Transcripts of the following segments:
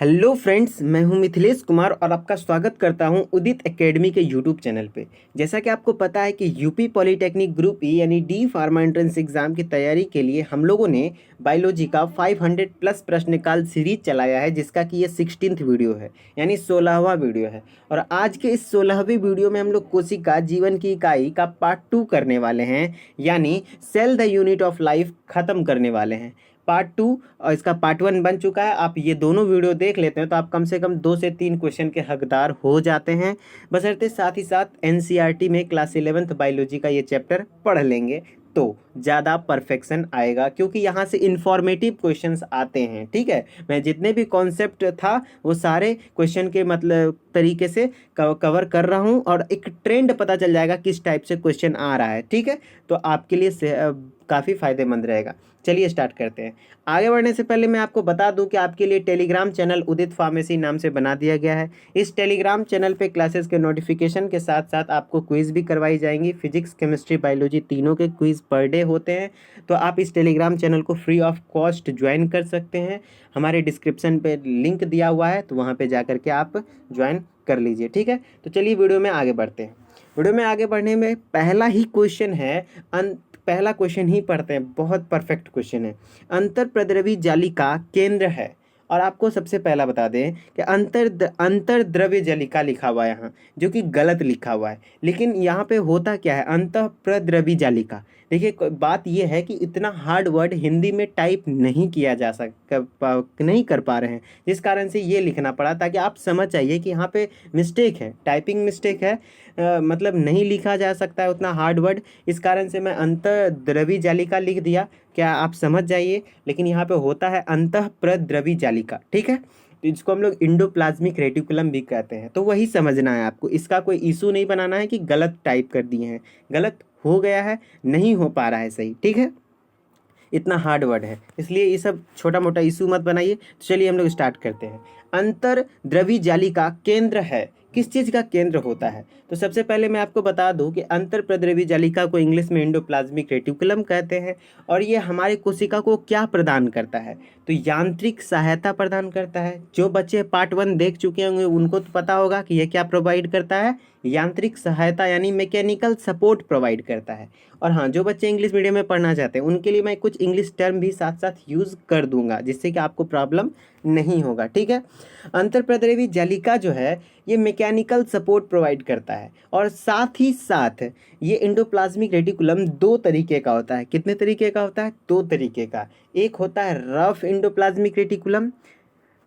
Hello friends, मैं हूं मिथिलेश कुमार और आपका स्वागत करता हूं उदित एकेडमी के यूट्यूब चैनल पे। जैसा कि आपको पता है कि यूपी पॉलिटेक्निक ग्रुप ई यानी डी फार्मा एंट्रेंस एग्जाम की तैयारी के लिए हम लोगों ने बायोलॉजी का 500 प्लस प्रश्न काल सीरीज चलाया है, जिसका कि ये 16th वीडियो है, यानी 16वां वीडियो है। और आज के इस 16वीं वीडियो में हम लोग कोशिका जीवन की इकाई का पार्ट 2 करने वाले हैं, यानी cell the unit of life खत्म करने वाले हैं। पार्ट 2 और इसका पार्ट 1 बन चुका है। आप ये दोनों वीडियो देख लेते हैं तो आप कम से कम 2 से 3 क्वेश्चन के हकदार हो जाते हैं, बशर्ते साथ ही साथ एनसीईआरटी में क्लास 11th बायोलॉजी का ये चैप्टर पढ़ लेंगे तो ज़्यादा परफेक्शन आएगा, क्योंकि यहाँ से इंफॉर्मेटिव क्वेश्चंस आते हैं। ठीक है, मैं जितने भी कॉन्सेप्ट था वो सारे क्वेश्चन के मतलब तरीके से कवर कर रहा हूँ और एक ट्रेंड पता चल जाएगा किस टाइप से क्वेश्चन आ रहा है। ठीक है, तो आपके लिए काफ़ी फायदेमंद रहेगा। चलिए स्टार्ट करते हैं। आगे बढ़ने से पहले मैं आपको बता दूं कि आपके लिए टेलीग्राम चैनल उदित फार्मेसी नाम से बना दिया गया है। इस टेलीग्राम चैनल पे क्लासेस के नोटिफिकेशन के साथ साथ आपको क्विज़ भी करवाई जाएंगी। फिजिक्स, केमिस्ट्री, बायोलॉजी तीनों के क्विज़ पर डे होते हैं, तो आप इस टेलीग्राम चैनल को फ्री ऑफ कॉस्ट ज्वाइन कर सकते हैं। हमारे डिस्क्रिप्शन पे लिंक दिया हुआ है, तो वहाँ पर जा करके आप ज्वाइन कर लीजिए। ठीक है, तो चलिए वीडियो में आगे बढ़ते हैं। वीडियो में आगे बढ़ने में पहला ही क्वेश्चन है, पहला क्वेश्चन ही पढ़ते हैं। बहुत परफेक्ट क्वेश्चन है। अंतर्प्रद्रवी जालिका केंद्र है, और आपको सबसे पहला बता दें कि अंतर्द्रव्य जालिका लिखा हुआ है यहाँ, जो कि गलत लिखा हुआ है। लेकिन यहाँ पे होता क्या है, अंतःप्रद्रवी जालिका। देखिए, बात यह है कि इतना हार्ड वर्ड हिंदी में टाइप नहीं किया जा नहीं कर पा रहे हैं, जिस कारण से ये लिखना पड़ा, ताकि आप समझ जाइए कि यहाँ पे मिस्टेक है, टाइपिंग मिस्टेक है। मतलब नहीं लिखा जा सकता है उतना हार्ड वर्ड, इस कारण से मैं अंतर्द्रवी जालिका लिख दिया। क्या आप समझ जाइए, लेकिन यहाँ पे होता है अंतःप्रद्रवी जालिका। ठीक है, तो इसको हम लोग इंडोप्लाज्मिक रेटिकुलम भी कहते हैं, तो वही समझना है आपको। इसका कोई इशू नहीं बनाना है कि गलत टाइप कर दिए हैं, गलत हो गया है, नहीं हो पा रहा है सही। ठीक है, इतना हार्ड वर्ड है, इसलिए ये सब छोटा मोटा इशू मत बनाइए। तो चलिए हम लोग स्टार्ट करते हैं। अंतर्द्रवी जालिका केंद्र है, किस चीज़ का केंद्र होता है? तो सबसे पहले मैं आपको बता दूं कि अंतर्प्रद्रवी जालिका को इंग्लिश में इंडोप्लाज्मिक रेटिकुलम कहते हैं, और ये हमारे कोशिका को क्या प्रदान करता है? तो यांत्रिक सहायता प्रदान करता है। जो बच्चे पार्ट 1 देख चुके होंगे उनको तो पता होगा कि ये क्या प्रोवाइड करता है, यांत्रिक सहायता यानी मैकेनिकल सपोर्ट प्रोवाइड करता है। और हाँ, जो बच्चे इंग्लिश मीडियम में पढ़ना चाहते हैं उनके लिए मैं कुछ इंग्लिश टर्म भी साथ साथ यूज़ कर दूंगा, जिससे कि आपको प्रॉब्लम नहीं होगा। ठीक है, अंतर्प्रद्रवी जालिका जो है ये मैकेनिकल सपोर्ट प्रोवाइड करता है, और साथ ही साथ ये इंडोप्लाज्मिक रेटिकुलम 2 तरीके का होता है। कितने तरीके का होता है? 2 तरीके का। एक होता है रफ इंडोप्लाज्मिक रेटिकुलम,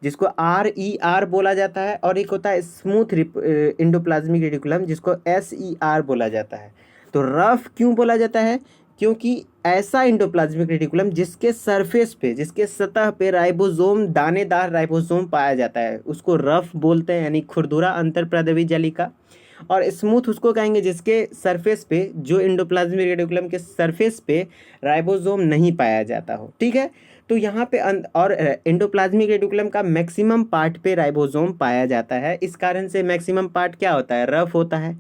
जिसको RER बोला जाता है, और एक होता है स्मूथ इंडोप्लाज्मिक रेटिकुलम, जिसको SER बोला जाता है। तो रफ क्यों बोला जाता है? क्योंकि ऐसा इंडोप्लाज्मिक रेटिकुलम जिसके सरफेस पे, जिसके सतह पे राइबोसोम, दानेदार राइबोसोम पाया जाता है, उसको रफ बोलते हैं, यानी खुरदुरा अंतर्प्रद्रवी जालिका। और स्मूथ उसको कहेंगे जिसके सरफेस पे, जो इंडोप्लाज्मिक रेटिकुलम के सरफेस पे राइबोसोम नहीं पाया जाता हो। ठीक है, तो यहाँ पे और एंडोप्लाज्मिक रेटिकुलम का मैक्सिमम पार्ट पे राइबोसोम पाया जाता है, इस कारण से मैक्सिमम पार्ट क्या होता है? रफ होता है।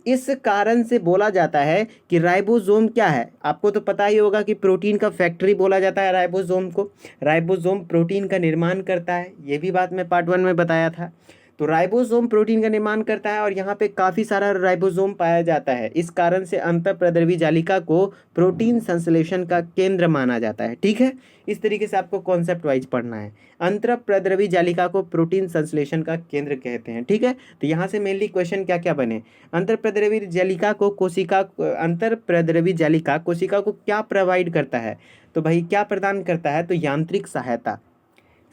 इस कारण से बोला जाता है कि राइबोसोम क्या है, आपको तो पता ही होगा कि प्रोटीन का फैक्ट्री बोला जाता है राइबोसोम को। राइबोसोम प्रोटीन का निर्माण करता है, ये भी बात मैं पार्ट 1 में बताया था। तो राइबोसोम प्रोटीन का निर्माण करता है, और यहाँ पे काफ़ी सारा राइबोसोम पाया जाता है, इस कारण से अंतःप्रद्रवी जालिका को प्रोटीन संश्लेषण का केंद्र माना जाता है। ठीक है, इस तरीके से आपको कॉन्सेप्ट वाइज पढ़ना है। अंतःप्रद्रवी जालिका को प्रोटीन संश्लेषण का केंद्र कहते हैं। ठीक है, तो यहाँ से मेनली क्वेश्चन क्या क्या बने? अंतःप्रद्रवी जालिका कोशिका को क्या प्रोवाइड करता है? तो भाई क्या प्रदान करता है? तो यांत्रिक सहायता।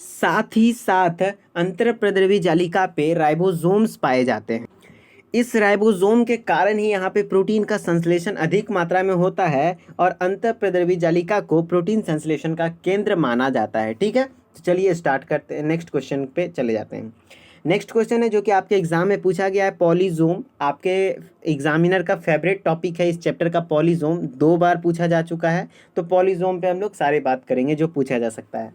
साथ ही साथ अंतःप्रद्रवी जालिका पे राइबोसोम्स पाए जाते हैं। इस राइबोसोम के कारण ही यहाँ पे प्रोटीन का संश्लेषण अधिक मात्रा में होता है, और अंतःप्रद्रवी जालिका को प्रोटीन संश्लेषण का केंद्र माना जाता है। ठीक है, तो चलिए स्टार्ट करते हैं, नेक्स्ट क्वेश्चन पे चले जाते हैं। नेक्स्ट क्वेश्चन है जो कि आपके एग्जाम में पूछा गया है, पॉलीजोम। आपके एग्जामिनर का फेवरेट टॉपिक है इस चैप्टर का, पॉलीजोम 2 बार पूछा जा चुका है, तो पॉलीजोम पे हम लोग सारे बात करेंगे जो पूछा जा सकता है।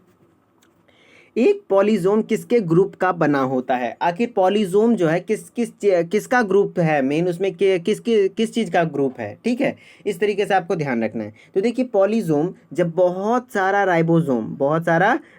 एक पॉलीजोम किसके ग्रुप का बना होता है? आखिर पॉलीजोम जो है किसका ग्रुप है, मेन उसमें किस चीज़ का ग्रुप है, ठीक है। इस तरीके से आपको ध्यान रखना है। तो देखिए पॉलीजोम जब बहुत सारा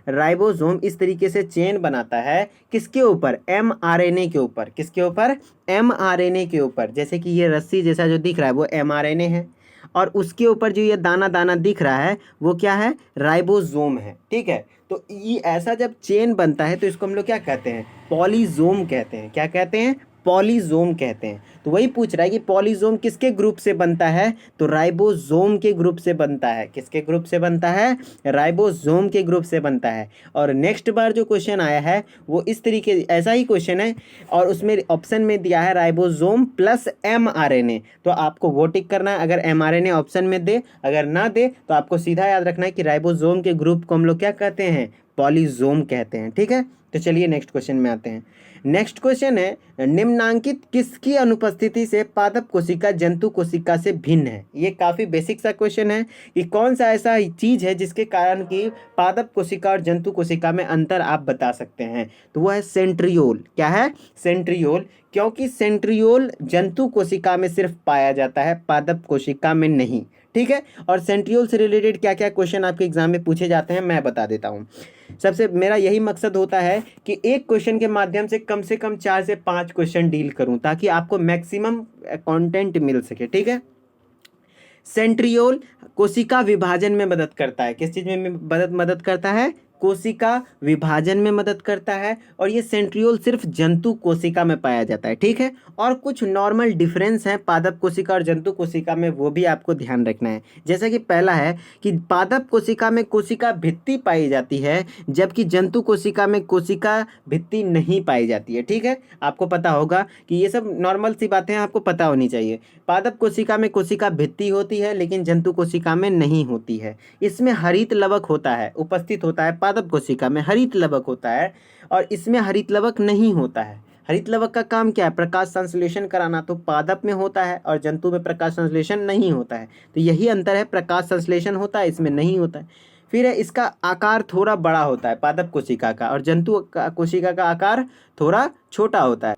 राइबोसोम इस तरीके से चेन बनाता है, किसके ऊपर? mRNA के ऊपर। किसके ऊपर? mRNA के ऊपर। जैसे कि ये रस्सी जैसा जो दिख रहा है वो mRNA है, और उसके ऊपर जो ये दाना दाना दिख रहा है वो क्या है? राइबोसोम है, ठीक है। तो ये ऐसा जब चेन बनता है तो इसको हम लोग क्या कहते हैं? पॉलीजोम कहते हैं। क्या कहते हैं? पॉलीजोम कहते हैं। तो वही पूछ रहा है कि पॉलीजोम किसके ग्रुप से बनता है? तो राइबोसोम के ग्रुप से बनता है। किसके ग्रुप से बनता है? राइबोसोम के ग्रुप से बनता है। और नेक्स्ट बार जो क्वेश्चन आया है वो इस तरीके ऐसा ही क्वेश्चन है, और उसमें ऑप्शन में दिया है राइबोसोम प्लस mRNA। तो आपको वो टिक करना है अगर mRNA ऑप्शन में दे, अगर ना दे तो आपको सीधा याद रखना है कि राइबोसोम के ग्रुप को हम लोग क्या कहते हैं? पॉलीजोम कहते हैं, ठीक है। तो चलिए नेक्स्ट क्वेश्चन में आते हैं। नेक्स्ट क्वेश्चन है निम्नांकित किसकी अनुपस्थिति से पादप कोशिका जंतु कोशिका से भिन्न है? ये काफ़ी बेसिक सा क्वेश्चन है कि कौन सा ऐसा चीज़ है जिसके कारण कि पादप कोशिका और जंतु कोशिका में अंतर आप बता सकते हैं। तो वो है सेंट्रियोल। क्या है? सेंट्रियोल। क्योंकि सेंट्रियोल जंतु कोशिका में सिर्फ पाया जाता है, पादप कोशिका में नहीं, ठीक है। और सेंट्रियोल से रिलेटेड क्या क्या क्वेश्चन आपके एग्जाम में पूछे जाते हैं मैं बता देता हूँ। सबसे मेरा यही मकसद होता है कि एक क्वेश्चन के माध्यम से कम 4 से 5 क्वेश्चन डील करूं ताकि आपको मैक्सिमम कंटेंट मिल सके, ठीक है। सेंट्रियोल कोशिका विभाजन में मदद करता है। किस चीज में मदद करता है? कोशिका विभाजन में मदद करता है। और ये सेंट्रियोल सिर्फ जंतु कोशिका में पाया जाता है, ठीक है। और कुछ नॉर्मल डिफरेंस है पादप कोशिका और जंतु कोशिका में, वो भी आपको ध्यान रखना है। जैसे कि पहला है कि पादप कोशिका में कोशिका भित्ति पाई जाती है, जबकि जंतु कोशिका में कोशिका भित्ति नहीं पाई जाती है, ठीक है। आपको पता होगा कि ये सब नॉर्मल सी बातें आपको पता होनी चाहिए। पादप कोशिका में कोशिका भित्ति होती है लेकिन जंतु कोशिका में नहीं होती है। इसमें हरित लवक होता है, उपस्थित होता है पादप कोशिका में हरित लवक होता है, और इसमें हरित लवक नहीं होता है। हरित लवक का काम क्या है? प्रकाश संश्लेषण कराना। तो पादप में होता है और जंतु में प्रकाश संश्लेषण नहीं होता है। तो यही अंतर है, प्रकाश संश्लेषण होता है, इसमें नहीं होता है। फिर है इसका आकार थोड़ा बड़ा होता है पादप कोशिका का, और जंतु कोशिका का आकार थोड़ा छोटा होता है।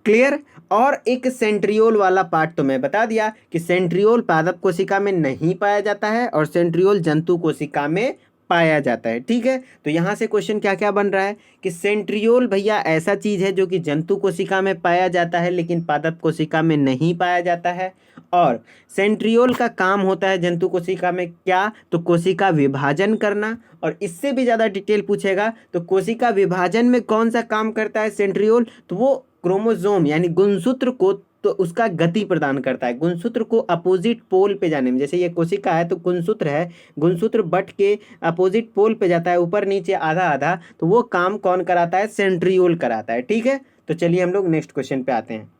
क्लियर। और एक सेंट्रियोल वाला पार्ट तो मैं बता दिया कि सेंट्रियोल पादप कोशिका में नहीं पाया जाता है और सेंट्रियोल जंतु कोशिका में पाया जाता है, ठीक है। तो यहाँ से क्वेश्चन क्या क्या बन रहा है कि सेंट्रियोल भैया ऐसा चीज है जो कि जंतु कोशिका में पाया जाता है लेकिन पादप कोशिका में नहीं पाया जाता है। और सेंट्रियोल का काम होता है जंतु कोशिका में क्या? तो कोशिका विभाजन करना। और इससे भी ज़्यादा डिटेल पूछेगा तो कोशिका विभाजन में कौन सा काम करता है सेंट्रियोल? तो वो क्रोमोसोम यानी गुणसूत्र को तो उसका गति प्रदान करता है, गुणसूत्र को अपोजिट पोल पे जाने में। जैसे ये कोशिका है तो गुणसूत्र है, गुणसूत्र बट के अपोजिट पोल पे जाता है, ऊपर नीचे आधा आधा। तो वो काम कौन कराता है? सेंट्रियोल कराता है, ठीक है। तो चलिए हम लोग नेक्स्ट क्वेश्चन पे आते हैं।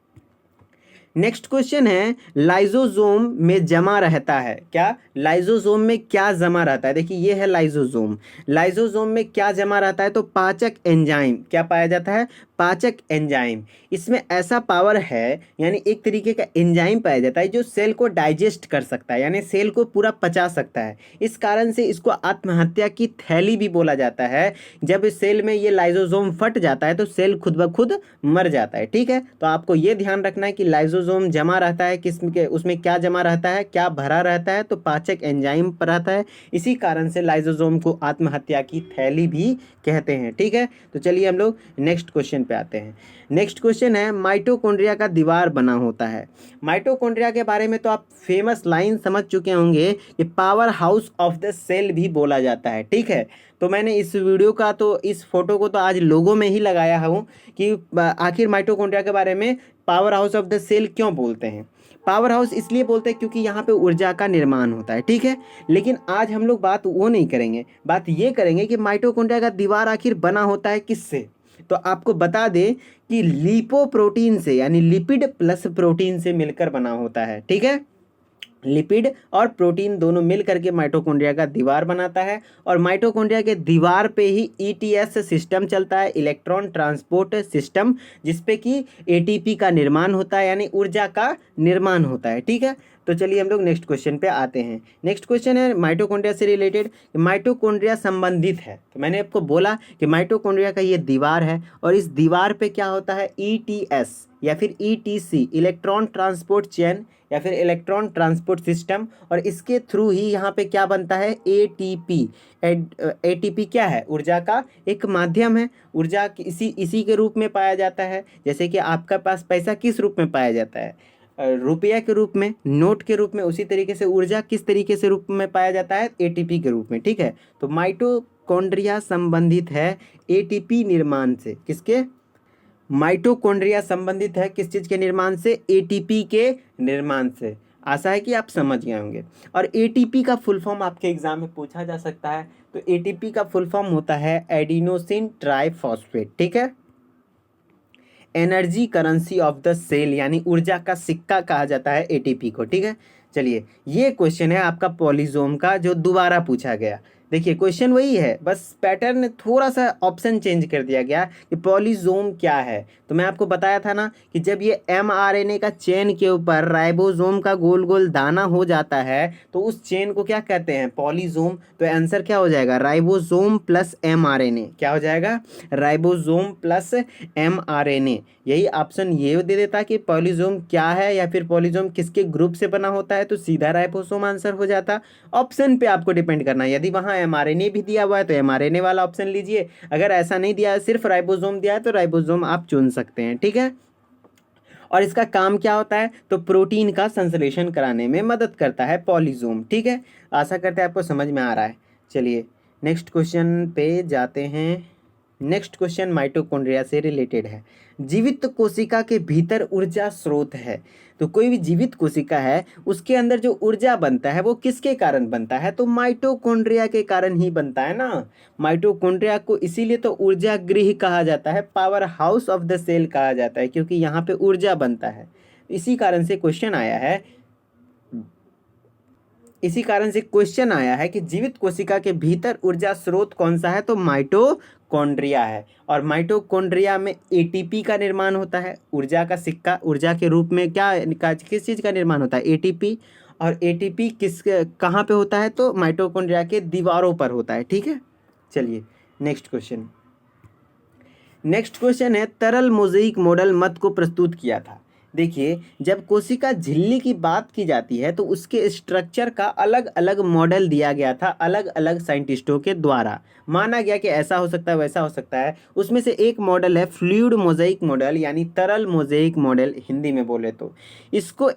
नेक्स्ट क्वेश्चन है लाइजोसोम में जमा रहता है क्या? लाइजोसोम में क्या जमा रहता है? देखिए ये है लाइजोसोम। लाइजोसोम में क्या जमा रहता है? तो पाचक एंजाइम। क्या पाया जाता है? पाचक एंजाइम। इसमें ऐसा पावर है, यानी एक तरीके का एंजाइम पाया जाता है जो सेल को डाइजेस्ट कर सकता है, यानी सेल को पूरा पचा सकता है। इस कारण से इसको आत्महत्या की थैली भी बोला जाता है। जब सेल में ये लाइजोसोम फट जाता है तो सेल खुद ब खुद मर जाता है, ठीक है। तो आपको ये ध्यान रखना है कि लाइजोसोम जमा रहता है किस्म के, उसमें क्या जमा रहता है, क्या भरा रहता है? तो पाचक एंजाइम पर रहता है। इसी कारण से लाइजोसोम को आत्महत्या की थैली भी कहते हैं, ठीक है। तो चलिए हम लोग नेक्स्ट क्वेश्चन पे आते हैं। नेक्स्ट क्वेश्चन है माइटोकॉन्ड्रिया का दीवार बना होता है। माइटोकॉन्ड्रिया के बारे में तो आप फेमस लाइन समझ चुके होंगे कि powerhouse of the cell भी बोला जाता है, ठीक है। तो मैंने इस वीडियो का तो इस फोटो को तो आज लोगों में ही लगाया हूँ कि आखिर माइटोकॉन्ड्रिया के बारे में powerhouse of the cell क्यों बोलते हैं। पावर हाउस इसलिए बोलते हैं क्योंकि यहाँ पे ऊर्जा का निर्माण होता है, ठीक है। लेकिन आज हम लोग बात वो नहीं करेंगे, बात ये करेंगे कि माइटोकॉन्ड्रिया का दीवार आखिर बना होता है किससे। तो आपको बता दें कि लिपोप्रोटीन से, यानी लिपिड प्लस प्रोटीन से मिलकर बना होता है, ठीक है। लिपिड और प्रोटीन दोनों मिल करके माइटोकॉन्ड्रिया का दीवार बनाता है और माइटोकॉन्ड्रिया के दीवार पे ही ईटीएस सिस्टम चलता है, इलेक्ट्रॉन ट्रांसपोर्ट सिस्टम, जिसपे कि एटीपी का निर्माण होता है यानी ऊर्जा का निर्माण होता है। ठीक है, तो चलिए हम लोग नेक्स्ट क्वेश्चन पे आते हैं। नेक्स्ट क्वेश्चन है माइटोकॉन्ड्रिया से रिलेटेड, माइटोकॉन्ड्रिया संबंधित है। तो मैंने आपको बोला कि माइटोकॉन्ड्रिया का ये दीवार है और इस दीवार पे क्या होता है, ईटीएस या फिर ईटीसी, इलेक्ट्रॉन ट्रांसपोर्ट चेन या फिर इलेक्ट्रॉन ट्रांसपोर्ट सिस्टम, और इसके थ्रू ही यहाँ पे क्या बनता है, एटीपी। एटीपी क्या है, ऊर्जा का एक माध्यम है। ऊर्जा इसी के रूप में पाया जाता है। जैसे कि आपका पास पैसा किस रूप में पाया जाता है, रुपया के रूप में, नोट के रूप में, उसी तरीके से ऊर्जा किस तरीके से रूप में पाया जाता है, एटीपी के रूप में। ठीक है, तो माइटोकॉन्ड्रिया संबंधित है एटीपी निर्माण से। किसके, माइटोकॉन्ड्रिया संबंधित है किस चीज़ के निर्माण से, एटीपी के निर्माण से। आशा है कि आप समझ गए होंगे। और एटीपी का फुल फॉर्म आपके एग्जाम में पूछा जा सकता है। तो एटीपी का फुल फॉर्म होता है एडिनोसिन ट्राइफॉस्फेट। ठीक है, energy currency of the cell यानी ऊर्जा का सिक्का कहा जाता है एटीपी को। ठीक है, चलिए ये क्वेश्चन है आपका पॉलीजोम का जो दोबारा पूछा गया। देखिए क्वेश्चन वही है, बस पैटर्न थोड़ा सा ऑप्शन चेंज कर दिया गया कि पॉलीजोम क्या है। तो मैं आपको बताया था ना कि जब ये एमआरएनए का चेन के ऊपर राइबोसोम का गोल गोल दाना हो जाता है तो उस चेन को क्या कहते हैं, पॉलीजोम। तो आंसर क्या हो जाएगा, राइबोसोम प्लस एमआरएनए। क्या हो जाएगा, राइबोसोम प्लस एमआरएनए। यही ऑप्शन ये दे देता कि पॉलीजोम क्या है या फिर पॉलीजोम किसके ग्रुप से बना होता है, तो सीधा राइबोसोम आंसर हो जाता। ऑप्शन पे आपको डिपेंड करना है। यदि वहाँ एमआरएनए भी दिया हुआ है तो एमआरएनए वाला ऑप्शन लीजिए, अगर ऐसा नहीं दिया है, सिर्फ राइबोसोम दिया है तो राइबोसोम आप चुन सकते हैं। ठीक है, और इसका काम क्या होता है, तो प्रोटीन का संश्लेषण कराने में मदद करता है पॉलीजोम। ठीक है, आशा करते हैं आपको समझ में आ रहा है। चलिए नेक्स्ट क्वेश्चन पे जाते हैं। नेक्स्ट क्वेश्चन माइटोकॉन्ड्रिया से रिलेटेड है। जीवित कोशिका के भीतर ऊर्जा स्रोत है। तो कोई भी जीवित कोशिका है उसके अंदर जो ऊर्जा बनता है वो किसके कारण बनता है, तो माइटोकॉन्ड्रिया के कारण ही बनता है ना। माइटोकॉन्ड्रिया को इसीलिए तो ऊर्जा गृह कहा जाता है, powerhouse of the cell कहा जाता है, क्योंकि यहाँ पे ऊर्जा बनता है। इसी कारण से क्वेश्चन आया है कि जीवित कोशिका के भीतर ऊर्जा स्रोत कौन सा है, तो माइटोकॉन्ड्रिया है। और माइटोकॉन्ड्रिया में एटीपी का निर्माण होता है, ऊर्जा का सिक्का, ऊर्जा के रूप में किस चीज़ का निर्माण होता है, एटीपी। और एटीपी कहाँ पे होता है, तो माइटोकॉन्ड्रिया के दीवारों पर होता है। ठीक है, चलिए नेक्स्ट क्वेश्चन है तरल मोज़ेइक मॉडल मत को प्रस्तुत किया था। देखिए जब कोशिका झिल्ली की बात की जाती है तो उसके स्ट्रक्चर का अलग अलग मॉडल दिया गया था अलग अलग साइंटिस्टों के द्वारा। माना गया कि ऐसा हो सकता है, वैसा हो सकता है। उसमें से एक मॉडल है फ्लूइड मोज़ेइक मॉडल यानी तरल मोज़ेइक मॉडल हिंदी में बोले तो। इसको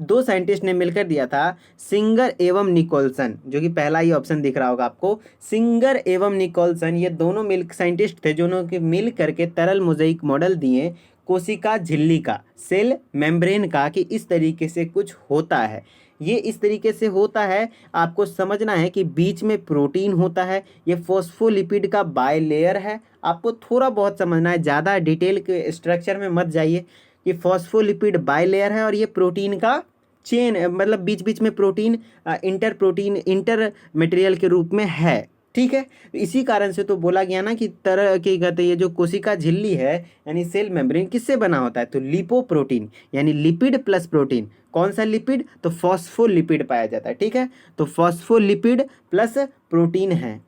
दो साइंटिस्ट ने मिलकर दिया था, सिंगर एवं निकोलसन, जो कि पहला ही ऑप्शन दिख रहा होगा आपको। सिंगर एवं निकोलसन ये दोनों साइंटिस्ट थे जिन्होंने मिल करके तरल मोज़ेइक मॉडल दिए कोशिका झिल्ली का, सेल मेम्ब्रेन का, कि इस तरीके से कुछ होता है। ये इस तरीके से होता है, आपको समझना है कि बीच में प्रोटीन होता है। ये फॉस्फोलिपिड का बायलेयर है, आपको थोड़ा बहुत समझना है, ज़्यादा डिटेल के स्ट्रक्चर में मत जाइए। कि फॉस्फोलिपिड बायलेयर है और ये प्रोटीन का चेन, मतलब बीच बीच में प्रोटीन इंटर मटेरियल के रूप में है। ठीक है, इसी कारण से तो बोला गया ना कि कहते ये जो कोशिका झिल्ली है यानी सेल मेम्ब्रेन किससे बना होता है, तो लिपोप्रोटीन यानी लिपिड प्लस प्रोटीन। कौन सा लिपिड, तो फॉस्फोलिपिड पाया जाता है। ठीक है, तो फॉस्फोलिपिड प्लस प्रोटीन है।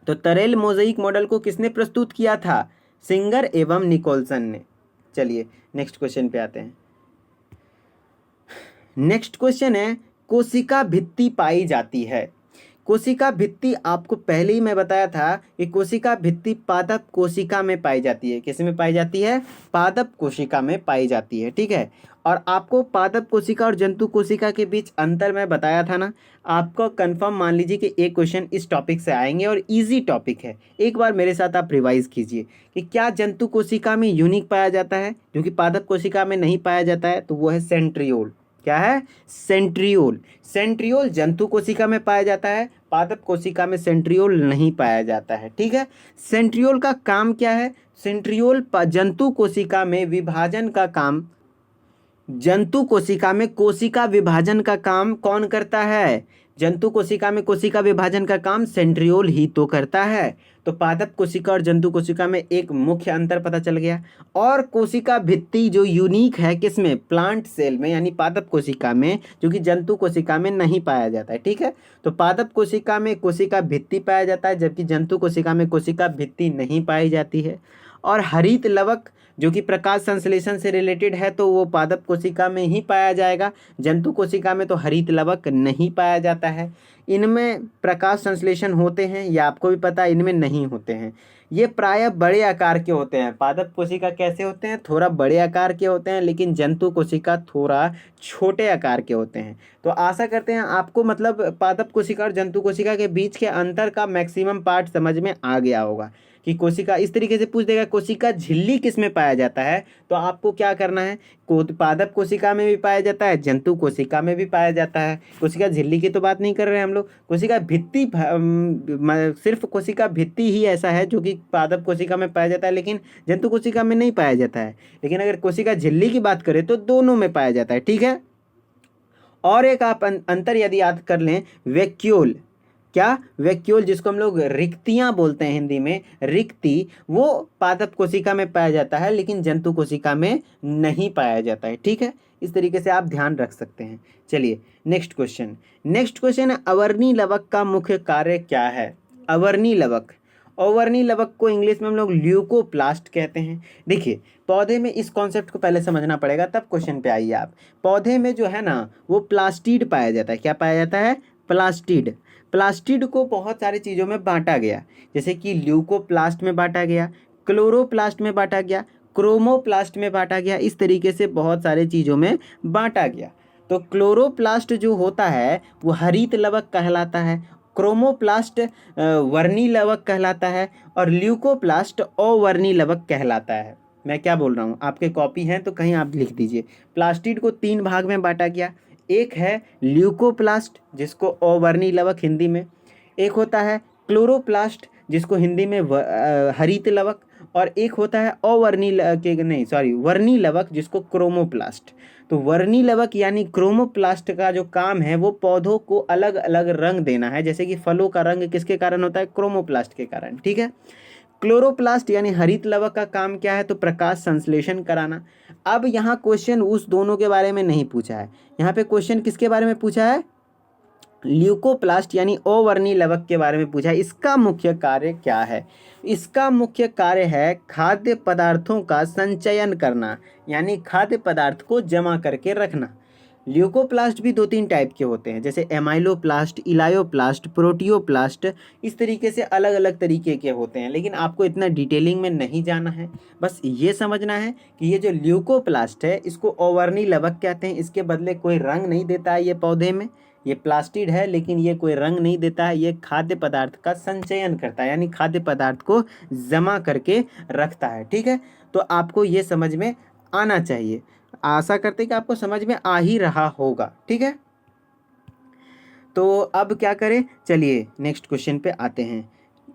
तो तरल मोज़ेइक मॉडल को किसने प्रस्तुत किया था, सिंगर एवं निकोलसन ने। चलिए नेक्स्ट क्वेश्चन पे आते हैं। नेक्स्ट क्वेश्चन है कोशिका भित्ति पाई जाती है। कोशिका भित्ति आपको पहले ही मैं बताया था कि कोशिका भित्ति पादप कोशिका में पाई जाती है। किस में पाई जाती है, पादप कोशिका में पाई जाती है। ठीक है, और आपको पादप कोशिका और जंतु कोशिका के बीच अंतर मैं बताया था ना। आपको कंफर्म मान लीजिए कि एक क्वेश्चन इस टॉपिक से आएंगे और इजी टॉपिक है। एक बार मेरे साथ आप रिवाइज कीजिए कि क्या जंतु कोशिका में यूनिक पाया जाता है जो कि पादप कोशिका में नहीं पाया जाता है, तो वो है सेंट्रियोल। क्या है, सेंट्रियोल। सेंट्रियोल जंतु कोशिका में पाया जाता है, पादप कोशिका में सेंट्रियोल नहीं पाया जाता है। ठीक है, सेंट्रियोल का काम क्या है, सेंट्रियोल जंतु कोशिका में विभाजन का काम जंतु कोशिका में कोशिका विभाजन का काम कौन करता है? जंतु कोशिका में कोशिका विभाजन का काम सेंट्रियोल ही तो करता है। तो पादप कोशिका और जंतु कोशिका में एक मुख्य अंतर पता चल गया। और कोशिका भित्ति जो यूनिक है किसमें? प्लांट सेल में, यानी पादप कोशिका में, जो कि जंतु कोशिका में नहीं पाया जाता है। ठीक है, तो पादप कोशिका में कोशिका भित्ति पाया जाता है, जबकि जंतु कोशिका में कोशिका भित्ति नहीं पाई जाती है। और हरित लवक जो कि प्रकाश संश्लेषण से रिलेटेड है, तो वो पादप कोशिका में ही पाया जाएगा। जंतु कोशिका में तो हरित लवक नहीं पाया जाता है। इनमें प्रकाश संश्लेषण होते हैं, ये आपको भी पता है, इनमें नहीं होते हैं। ये प्रायः बड़े आकार के होते हैं। पादप कोशिका कैसे होते हैं? थोड़ा बड़े आकार के होते हैं, लेकिन जंतु कोशिका थोड़ा छोटे आकार के होते हैं। तो आशा करते हैं आपको मतलब पादप कोशिका और जंतु कोशिका के बीच के अंतर का मैक्सिमम पार्ट समझ में आ गया होगा। कि कोशिका इस तरीके से पूछ देगा कोशिका झिल्ली किस में पाया जाता है, तो आपको क्या करना है, पादप कोशिका में भी पाया जाता है, जंतु कोशिका में भी पाया जाता है। कोशिका झिल्ली की तो बात नहीं कर रहे हैं हम लोग। कोशिका भित्ति सिर्फ कोशिका भित्ति ही ऐसा है जो कि पादप कोशिका में पाया जाता है, लेकिन जंतु कोशिका में नहीं पाया जाता है। लेकिन अगर कोशिका झिल्ली की बात करें तो दोनों में पाया जाता है। ठीक है, और एक आप अंतर यदि याद कर लें, वैक्यूल, क्या? वैक्यूल, जिसको हम लोग रिक्तियां बोलते हैं हिंदी में, रिक्ति, वो पादप कोशिका में पाया जाता है, लेकिन जंतु कोशिका में नहीं पाया जाता है। ठीक है, इस तरीके से आप ध्यान रख सकते हैं। चलिए नेक्स्ट क्वेश्चन है, अवर्णी लवक का मुख्य कार्य क्या है? अवर्णी लवक को इंग्लिश में हम लोग ल्यूकोप्लास्ट कहते हैं। देखिए, पौधे में इस कॉन्सेप्ट को पहले समझना पड़ेगा, तब क्वेश्चन पे आइए आप। पौधे में जो है ना, वो प्लास्टिड पाया जाता है। क्या पाया जाता है? प्लास्टिड को बहुत सारी चीज़ों में बांटा गया, जैसे कि ल्यूकोप्लास्ट में बांटा गया, क्लोरोप्लास्ट में बांटा गया, क्रोमोप्लास्ट में बांटा गया। इस तरीके से बहुत सारे चीज़ों में बांटा गया। तो क्लोरोप्लास्ट जो होता है वो हरित लवक कहलाता है, क्रोमोप्लास्ट वर्णी लवक कहलाता है, और ल्यूकोप्लास्ट अवर्णी लवक कहलाता है। मैं क्या बोल रहा हूँ, आपके कॉपी हैं तो कहीं आप लिख दीजिए। प्लास्टिड को 3 भाग में बांटा गया। एक है ल्यूकोप्लास्ट, जिसको अवर्णी लवक हिंदी में, एक होता है क्लोरोप्लास्ट, जिसको हिंदी में हरित लवक, और एक होता है वर्णी लवक, जिसको क्रोमोप्लास्ट। तो वर्णी लवक यानी क्रोमोप्लास्ट का जो काम है वो पौधों को अलग अलग रंग देना है, जैसे कि फलों का रंग किसके कारण होता है? क्रोमोप्लास्ट के कारण। ठीक है, क्लोरोप्लास्ट यानी हरित लवक का काम क्या है? तो प्रकाश संश्लेषण कराना। अब यहाँ क्वेश्चन उस दोनों के बारे में नहीं पूछा है, यहाँ पे क्वेश्चन किसके बारे में पूछा है? ल्यूकोप्लास्ट यानी अवर्णी लवक के बारे में पूछा है। इसका मुख्य कार्य क्या है? इसका मुख्य कार्य है खाद्य पदार्थों का संचयन करना, यानी खाद्य पदार्थ को जमा करके रखना। ल्यूकोप्लास्ट भी 2-3 टाइप के होते हैं, जैसे एमाइलोप्लास्ट, इलायोप्लास्ट, प्रोटियोप्लास्ट, इस तरीके से अलग अलग तरीके के होते हैं। लेकिन आपको इतना डिटेलिंग में नहीं जाना है, बस ये समझना है कि ये जो ल्यूकोप्लास्ट है इसको अवर्णी लवक कहते हैं। इसके बदले कोई रंग नहीं देता है ये पौधे में, ये प्लास्टिड है लेकिन ये कोई रंग नहीं देता है, ये खाद्य पदार्थ का संचयन करता है, यानी खाद्य पदार्थ को जमा करके रखता है। ठीक है, तो आपको ये समझ में आना चाहिए। आशा करते हैं कि आपको समझ में आ ही रहा होगा। ठीक है, तो अब क्या करें, चलिए नेक्स्ट क्वेश्चन पे आते हैं।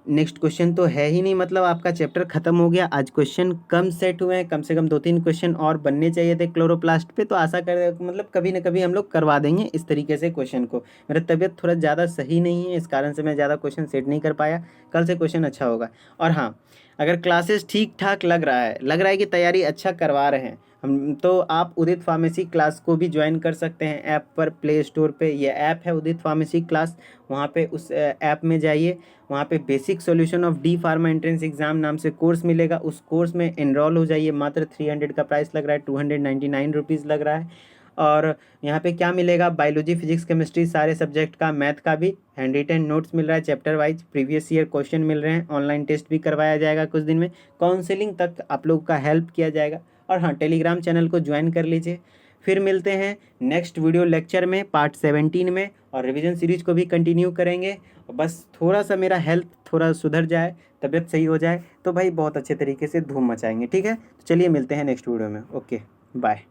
नेक्स्ट क्वेश्चन तो है ही नहीं, मतलब आपका चैप्टर खत्म हो गया। आज क्वेश्चन कम सेट हुए हैं, कम से कम 2-3 क्वेश्चन और बनने चाहिए थे क्लोरोप्लास्ट पे। तो आशा कर मतलब कभी ना कभी हम लोग करवा देंगे इस तरीके से क्वेश्चन को। मेरा तबीयत थोड़ा ज़्यादा सही नहीं है, इस कारण से मैं ज़्यादा क्वेश्चन सेट नहीं कर पाया। कल से क्वेश्चन अच्छा होगा। और हाँ, अगर क्लासेस ठीक ठाक लग रहा है कि तैयारी अच्छा करवा रहे हैं हम, तो आप उदित फार्मेसी क्लास को भी ज्वाइन कर सकते हैं ऐप पर। प्ले स्टोर पे ये ऐप है उदित फार्मेसी क्लास, वहाँ पे उस ऐप में जाइए, वहाँ पे basic solution of D pharma entrance exam नाम से कोर्स मिलेगा। उस कोर्स में एनरोल हो जाइए। मात्र 300 का प्राइस लग रहा है, 299 रुपीज़ लग रहा है। और यहाँ पे क्या मिलेगा, बायोलॉजी, फिजिक्स, केमिस्ट्री सारे सब्जेक्ट का, मैथ का भी हैंड रिटन नोट्स मिल रहा है chapter wise, previous year question मिल रहे हैं, ऑनलाइन टेस्ट भी करवाया जाएगा कुछ दिन में, काउंसलिंग तक आप लोग का हेल्प किया जाएगा। और हाँ, टेलीग्राम चैनल को ज्वाइन कर लीजिए। फिर मिलते हैं नेक्स्ट वीडियो लेक्चर में पार्ट 17 में, और रिवीजन सीरीज को भी कंटिन्यू करेंगे। बस थोड़ा सा मेरा हेल्थ थोड़ा सुधर जाए, तबीयत सही हो जाए, तो भाई बहुत अच्छे तरीके से धूम मचाएंगे। ठीक है, तो चलिए मिलते हैं नेक्स्ट वीडियो में। Okay, bye.